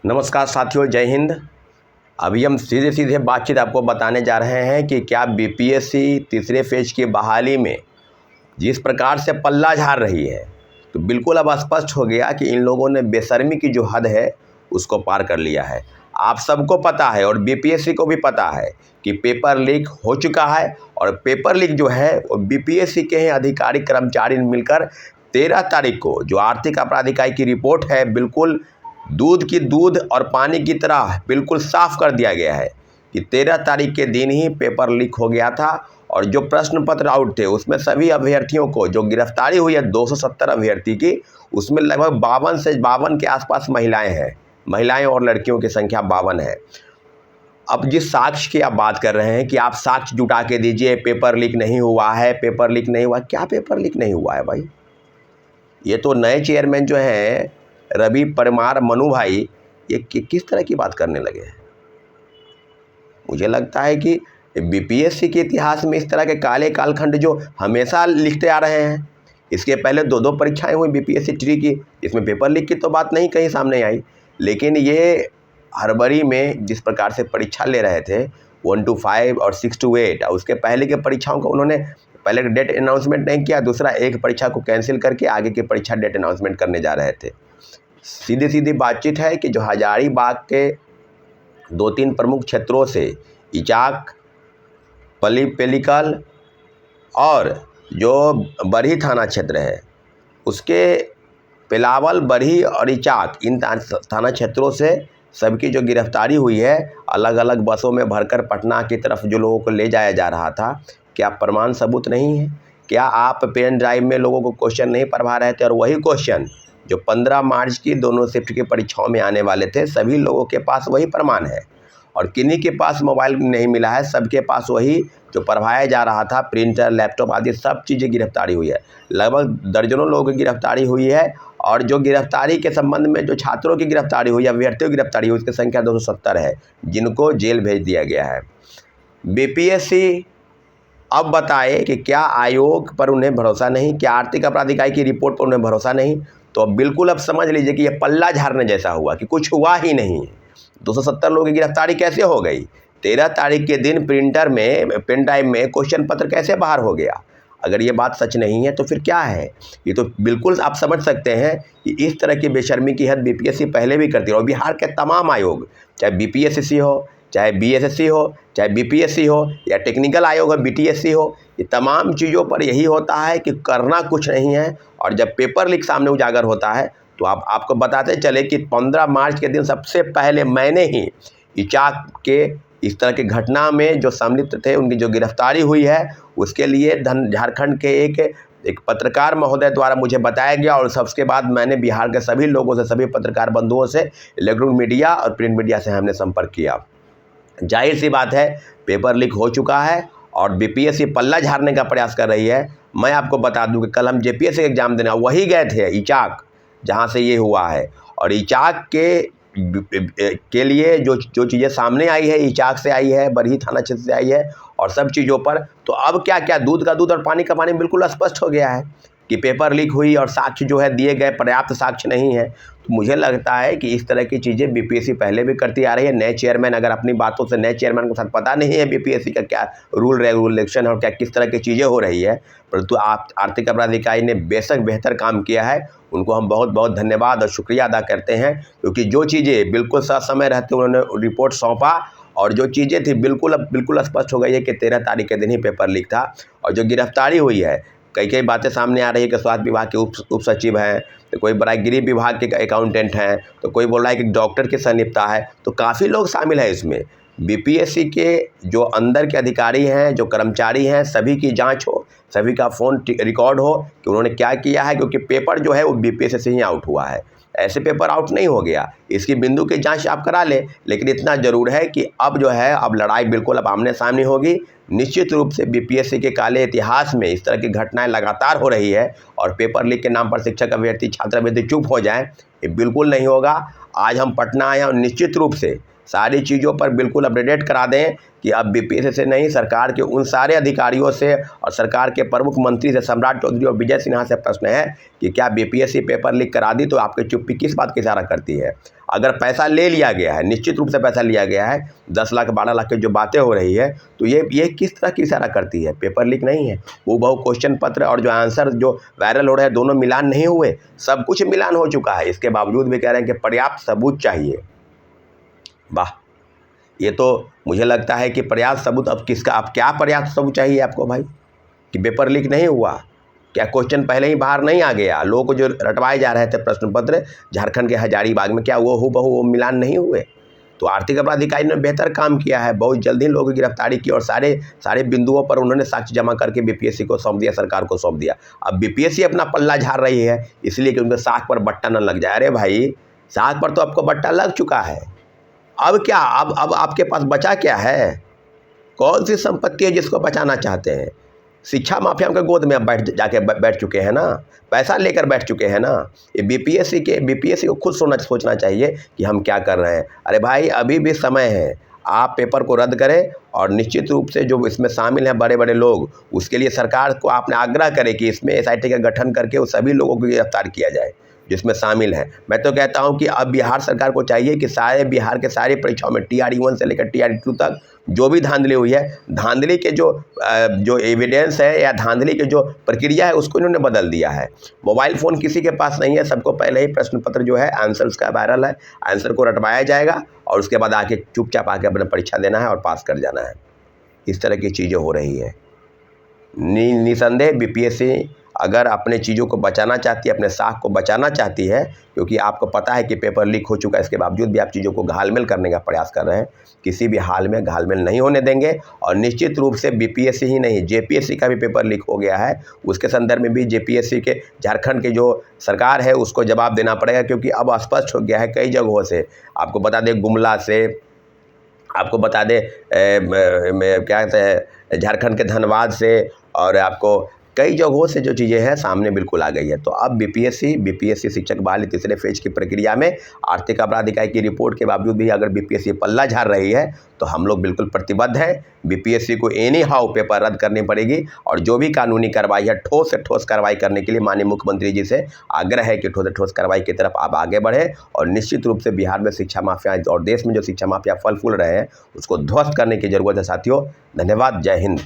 नमस्कार साथियों, जय हिंद। अभी हम सीधे सीधे बातचीत आपको बताने जा रहे हैं कि क्या बीपीएससी तीसरे फेज की बहाली में जिस प्रकार से पल्ला झाड़ रही है, तो बिल्कुल अब स्पष्ट हो गया कि इन लोगों ने बेशर्मी की जो हद है उसको पार कर लिया है। आप सबको पता है और बीपीएससी को भी पता है कि पेपर लीक हो चुका है, और पेपर लीक जो है वो बीपीएससी के ही अधिकारी कर्मचारी मिलकर 13 तारीख को जो आर्थिक अपराध इकाई की रिपोर्ट है, बिल्कुल दूध की दूध और पानी की तरह बिल्कुल साफ कर दिया गया है कि 13 तारीख के दिन ही पेपर लीक हो गया था। और जो प्रश्न पत्र आउट थे उसमें सभी अभ्यर्थियों को जो गिरफ्तारी हुई है 270 अभ्यर्थी की, उसमें लगभग 52 से 52 के आसपास महिलाएं हैं। महिलाएं और लड़कियों की संख्या 52 है। अब जिस साक्ष्य की आप बात कर रहे हैं कि आप साक्ष्य जुटा के दीजिए, पेपर लीक नहीं हुआ है, पेपर लीक नहीं हुआ, क्या पेपर लीक नहीं हुआ है भाई? ये तो नए चेयरमैन जो हैं रवि परमार मनु भाई, ये किस तरह की बात करने लगे हैं? मुझे लगता है कि बीपीएससी के इतिहास में इस तरह के काले कालखंड जो हमेशा लिखते आ रहे हैं। इसके पहले दो परीक्षाएं हुई बीपीएससी ट्री की, इसमें पेपर लीक की तो बात नहीं कहीं सामने आई। लेकिन ये हड़बड़ी में जिस प्रकार से परीक्षा ले रहे थे 1 to 5 और 6 to 8, और उसके पहले के परीक्षाओं को उन्होंने पहले डेट अनाउंसमेंट नहीं किया, दूसरा एक परीक्षा को कैंसिल करके आगे की परीक्षा डेट अनाउंसमेंट करने जा रहे थे। सीधी सीधी बातचीत है कि जो हजारीबाग के 2-3 प्रमुख क्षेत्रों से इचाक, पलीपेलिकल और जो बरही थाना क्षेत्र है उसके पेलावल, बरही और इचाक, इन थाना क्षेत्रों से सबकी जो गिरफ्तारी हुई है, अलग अलग बसों में भरकर पटना की तरफ जो लोगों को ले जाया जा रहा था। क्या प्रमाण सबूत नहीं है? क्या आप पेन ड्राइव में लोगों को क्वेश्चन नहीं पढ़वा रहे थे? और वही क्वेश्चन जो 15 मार्च की दोनों शिफ्ट की परीक्षाओं में आने वाले थे, सभी लोगों के पास वही प्रमाण है। और किन्हीं के पास मोबाइल नहीं मिला है, सबके पास वही जो पढ़वाया जा रहा था, प्रिंटर, लैपटॉप आदि सब चीज़ें गिरफ्तारी हुई है। लगभग दर्जनों लोगों की गिरफ्तारी हुई है। और जो गिरफ्तारी के संबंध में जो छात्रों की गिरफ्तारी हुई, अभ्यर्थियों की गिरफ्तारी हुई, उसकी संख्या 270 है, जिनको जेल भेज दिया गया है। बीपीएससी अब बताए कि क्या आयोग पर उन्हें भरोसा नहीं, क्या आर्थिक अपराध इकाई की रिपोर्ट पर उन्हें भरोसा नहीं? तो अब बिल्कुल अब समझ लीजिए कि यह पल्ला झाड़ने जैसा हुआ कि कुछ हुआ ही नहीं। 270 लोगों की गिरफ्तारी कैसे हो गई? 13 तारीख के दिन प्रिंटर में, पेन ड्राइव में क्वेश्चन पत्र कैसे बाहर हो गया? अगर ये बात सच नहीं है तो फिर क्या है? ये तो बिल्कुल आप समझ सकते हैं कि इस तरह की बेशर्मी की हद बीपीएससी पहले भी करती है। और बिहार के तमाम आयोग, चाहे बीपीएससी हो, चाहे बीएसएससी हो, चाहे बीपीएससी हो, या टेक्निकल आयोग हो, बीटीएससी हो, ये तमाम चीज़ों पर यही होता है कि करना कुछ नहीं है। और जब पेपर लीक सामने उजागर होता है तो आपको बताते चले कि 15 मार्च के दिन सबसे पहले मैंने ही इचाक के इस तरह की घटना में जो सम्मिलित थे उनकी जो गिरफ्तारी हुई है, उसके लिए झारखंड के एक पत्रकार महोदय द्वारा मुझे बताया गया। और सबके बाद मैंने बिहार के सभी लोगों से, सभी पत्रकार बंधुओं से, इलेक्ट्रॉनिक मीडिया और प्रिंट मीडिया से हमने संपर्क किया। जाहिर सी बात है, पेपर लीक हो चुका है और बीपीएससी पल्ला झाड़ने का प्रयास कर रही है। मैं आपको बता दूं कि कल हम जेपीएससी एग्ज़ाम देना वही गए थे, इचाक, जहां से ये हुआ है। और इचाक के लिए जो चीज़ें सामने आई है, इचाक से आई है, बरही थाना क्षेत्र से आई है, और सब चीज़ों पर तो अब क्या क्या दूध का दूध और पानी का पानी बिल्कुल स्पष्ट हो गया है कि पेपर लीक हुई और साक्ष्य जो है दिए गए, पर्याप्त साक्ष्य नहीं है। तो मुझे लगता है कि इस तरह की चीज़ें बीपीएससी पहले भी करती आ रही है। नए चेयरमैन अगर अपनी बातों से, नए चेयरमैन को साथ पता नहीं है बीपीएससी का क्या रूल रेगुलेशन और क्या किस तरह की चीज़ें हो रही है, परंतु आर्थिक अपराध इकाई ने बेशक बेहतर काम किया है। उनको हम बहुत बहुत धन्यवाद और शुक्रिया अदा करते हैं, क्योंकि जो चीज़ें बिल्कुल समय रहते उन्होंने रिपोर्ट सौंपा, और जो चीज़ें थी बिल्कुल स्पष्ट हो गई है कि 13 तारीख के दिन ही पेपर लीक था। और जो गिरफ्तारी हुई है, कई बातें सामने आ रही है कि स्वास्थ्य विभाग के उप सचिव हैं, तो कोई बड़ा गृह विभाग के अकाउंटेंट हैं, तो कोई बोल रहा है कि डॉक्टर की संलिप्तता है। तो काफ़ी लोग शामिल हैं इसमें। बीपीएससी के जो अंदर के अधिकारी हैं, जो कर्मचारी हैं, सभी की जांच हो, सभी का फ़ोन रिकॉर्ड हो कि उन्होंने क्या किया है, क्योंकि पेपर जो है वो बीपीएससी से ही आउट हुआ है, ऐसे पेपर आउट नहीं हो गया। इसकी बिंदु की जांच आप करा लें। लेकिन इतना ज़रूर है कि अब जो है, अब लड़ाई बिल्कुल अब आमने सामने होगी। निश्चित रूप से बीपीएससी के काले इतिहास में इस तरह की घटनाएं लगातार हो रही है, और पेपर लीक के नाम पर शिक्षक अभ्यर्थी, छात्र अभ्यर्थी चुप हो जाएं, ये बिल्कुल नहीं होगा। आज हम पटना आए हैं और निश्चित रूप से सारी चीज़ों पर बिल्कुल अपडेट करा दें कि अब बीपीएससी से नहीं, सरकार के उन सारे अधिकारियों से और सरकार के प्रमुख मंत्री से, सम्राट चौधरी और विजय सिन्हा से प्रश्न है कि क्या बीपीएससी पेपर लीक करा दी तो आपकी चुप्पी किस बात की इशारा करती है? अगर पैसा ले लिया गया है, निश्चित रूप से पैसा लिया गया है, 10 लाख 12 लाख की जो बातें हो रही है, तो ये किस तरह की इशारा करती है? पेपर लीक नहीं है, वो बहु क्वेश्चन पत्र और जो आंसर जो वायरल हो रहे हैं दोनों मिलान नहीं हुए, सब कुछ मिलान हो चुका है। इसके बावजूद भी कह रहे हैं कि पर्याप्त सबूत चाहिए। वाह, ये तो मुझे लगता है कि पर्याप्त सबूत अब किसका, अब क्या पर्याप्त सबूत चाहिए आपको भाई कि पेपर लीक नहीं हुआ? क्या क्वेश्चन पहले ही बाहर नहीं आ गया? लोगों को जो रटवाए जा रहे थे प्रश्न पत्र झारखंड के हजारीबाग में, क्या वो हूबहू वो मिलान नहीं हुए? तो आर्थिक अपराध इकाई ने बेहतर काम किया है, बहुत जल्द ही लोगों की गिरफ्तारी की और सारे बिंदुओं पर उन्होंने साक्ष्य जमा करके बीपीएससी को सौंप दिया, सरकार को सौंप दिया। अब बीपीएससी अपना पल्ला झाड़ रही है इसलिए कि उनके साख पर बट्टा न लग जाए। अरे भाई, साख पर तो आपको बट्टा लग चुका है, अब क्या? अब आपके पास बचा क्या है? कौन सी संपत्ति है जिसको बचाना चाहते हैं? शिक्षा माफिया के गोद में अब बैठ चुके हैं ना, पैसा लेकर बैठ चुके हैं ना। ये बीपीएससी को खुद सोचना चाहिए कि हम क्या कर रहे हैं। अरे भाई, अभी भी समय है, आप पेपर को रद्द करें और निश्चित रूप से जो इसमें शामिल हैं बड़े बड़े लोग, उसके लिए सरकार को आपने आग्रह करें कि इसमें एसआईटी का गठन करके उस सभी लोगों को गिरफ्तार किया जाए जिसमें शामिल है। मैं तो कहता हूं कि अब बिहार सरकार को चाहिए कि सारे बिहार के सारी परीक्षाओं में TRE 1 से लेकर TRE 2 तक जो भी धांधली हुई है, धांधली के जो एविडेंस है या धांधली की जो प्रक्रिया है उसको इन्होंने बदल दिया है। मोबाइल फ़ोन किसी के पास नहीं है, सबको पहले ही प्रश्न पत्र जो है आंसर उसका वायरल है, आंसर को रटवाया जाएगा और उसके बाद आके चुपचाप आके अपना परीक्षा देना है और पास कर जाना है। इस तरह की चीज़ें हो रही है। निसंदेह बीपीएससी अगर अपने चीज़ों को बचाना चाहती है, अपने साख को बचाना चाहती है, क्योंकि आपको पता है कि पेपर लीक हो चुका है, इसके बावजूद भी आप चीज़ों को घालमेल करने का प्रयास कर रहे हैं, किसी भी हाल में घालमेल नहीं होने देंगे। और निश्चित रूप से बीपीएससी ही नहीं, जेपीएससी का भी पेपर लीक हो गया है, उसके संदर्भ में भी जेपीएससी के झारखंड के जो सरकार है उसको जवाब देना पड़ेगा, क्योंकि अब स्पष्ट हो गया है कई जगहों से। आपको बता दें गुमला से, आपको बता दें क्या कहते हैं झारखंड के धनबाद से, और आपको कई जगहों से जो चीज़ें हैं सामने बिल्कुल आ गई है। तो अब बीपीएससी शिक्षक बहाली तीसरे फेज की प्रक्रिया में आर्थिक अपराध इकाई की रिपोर्ट के बावजूद भी अगर बीपीएससी पल्ला झाड़ रही है तो हम लोग बिल्कुल प्रतिबद्ध हैं। बीपीएससी को एनी हाउ पेपर रद्द करनी पड़ेगी और जो भी कानूनी कार्रवाई है ठोस से ठोस कार्रवाई करने के लिए माननीय मुख्यमंत्री जी से आग्रह है कि ठोस से ठोस कार्रवाई की तरफ आप आगे बढ़ें और निश्चित रूप से बिहार में शिक्षा माफिया और देश में जो शिक्षा माफिया फल फूल रहे हैं उसको ध्वस्त करने की जरूरत है साथियों। धन्यवाद। जय हिंद।